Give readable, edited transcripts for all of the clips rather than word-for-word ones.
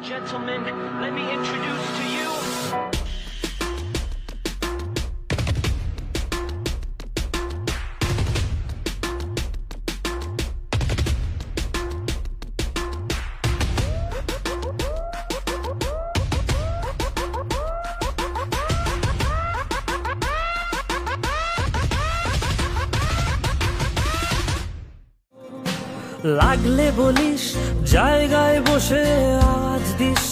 Gentlemen, let me introduce to you. লাগলে বলিস জায়গায় বসে আওয়াজ দিস,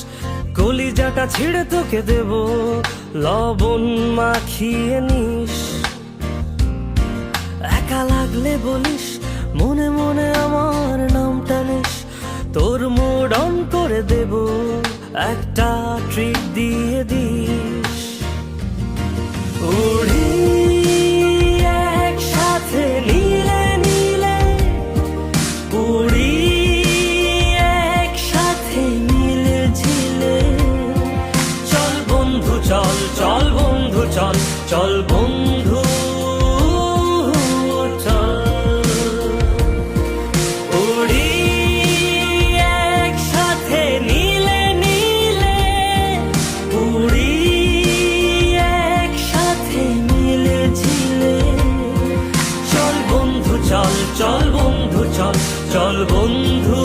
কলিজাটা ছিঁড়ে তোকে দেব, লবণ মাখিয়ে নিস। একা লাগলে বলিস মনে মনে আমার নামটা নিস, তোর মুড অন করে দেব, একটা ট্রিট দিয়ে দিস। উড়ি একসাথে নীলে নীলে, উড়ি একসাথে মিলে ঝিলে, চল বন্ধু চল, চল বন্ধু চল, চল বন্ধু চল। উড়ি একসাথে নীলে নীলে, উড়ি একসাথে মিলে ঝিলে, চল বন্ধু চল, চল বন্ধু চল, চল বন্ধু।